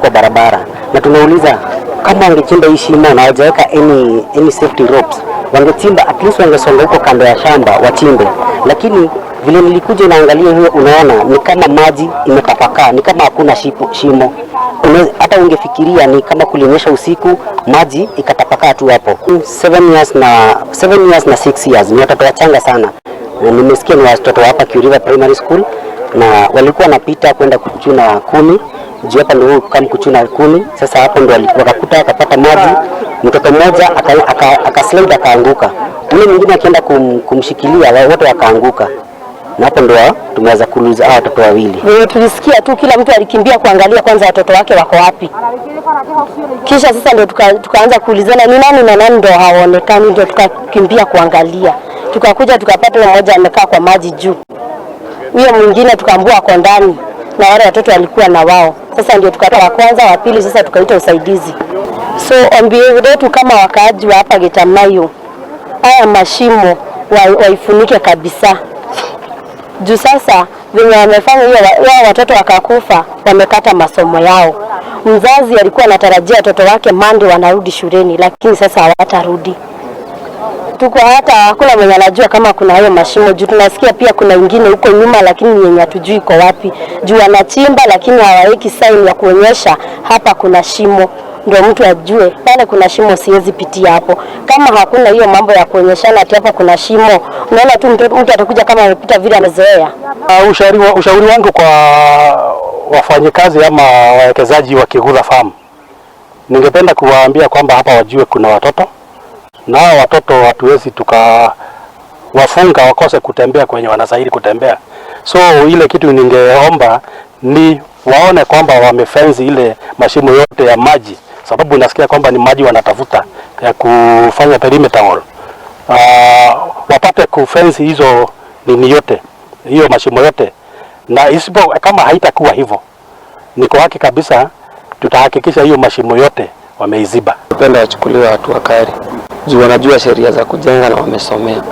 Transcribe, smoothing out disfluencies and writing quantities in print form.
kwa barabara, na tunauliza kama wangechimba hii shimo na hawajaweka any safety ropes, wangechimba at least wangesonga huko kando ya shamba wachimbe. Lakini vile nilikuja naangalia hiyo, unaona ni kama maji imetapakaa, ni kama hakuna shimo. Hata ungefikiria ni kama kulinyesha usiku, maji ikatapakaa tu hapo. 7 years na 6 years ni watoto wachanga sana. Nimesikia ni watoto hapa Kieha Primary School, na walikuwa wanapita kwenda kuchuna kuni. Juu hapa ndio kama kuchuna kuni. Sasa hapo ndio wakakuta akapata maji, mtoto mmoja akaslide akaanguka. Yule mwingine akienda kumshikilia, wote wakaanguka. Na hapo ndio tumeweza kuluza hao watoto wawili. Tulisikia tu kila mtu alikimbia kuangalia kwanza watoto wake wako wapi. Kisha sasa ndio tukaanza kuulizana ni nani na nani ndio hawaonekani, ndio tukakimbia kuangalia. Tukakuja tukapata mmoja amekaa kwa maji juu. Huyo mwingine tukaambua ako ndani na wale watoto walikuwa na wao. Sasa ndio tukatoa wa kwanza, wa pili, sasa tukaita usaidizi. So ombi letu kama wakaaji wa hapa Gitamaiyu, haya mashimo waifunike kabisa. Juu sasa venye wamefanya hiyo watoto wakakufa, wamekata masomo yao. Mzazi alikuwa anatarajia watoto wake Monday wanarudi shuleni, lakini sasa hawatarudi. Tuko hata hakuna mwenye anajua kama kuna hayo mashimo. Juu tunasikia pia kuna wengine huko nyuma, lakini yenye hatujui iko wapi. Juu wanachimba lakini hawaweki sign ya kuonyesha hapa kuna shimo, ndio mtu ajue pale kuna shimo, siwezi pitia hapo. Kama hakuna hiyo mambo ya kuonyeshana ati hapa kuna shimo, unaona tu mtu atakuja kama amepita vile amezoea. Ushauri wangu kwa wafanyikazi ama wawekezaji wa Kigudha Farm, ningependa kuwaambia kwamba hapa wajue kuna watoto, na watoto hatuwezi tukawafunga wakose kutembea kwenye wanastahili kutembea. So ile kitu ningeomba ni waone kwamba wamefenzi ile mashimo yote ya maji, sababu nasikia kwamba ni maji wanatafuta ya kufanya perimeter wall. Wapate kufenzi hizo nini yote, hiyo mashimo yote, na isipo kama haitakuwa hivyo, niko haki kabisa tutahakikisha hiyo mashimo yote wameiziba. Napenda wachukuliwe hatua kali, juu wanajua sheria za kujenga na wamesomea.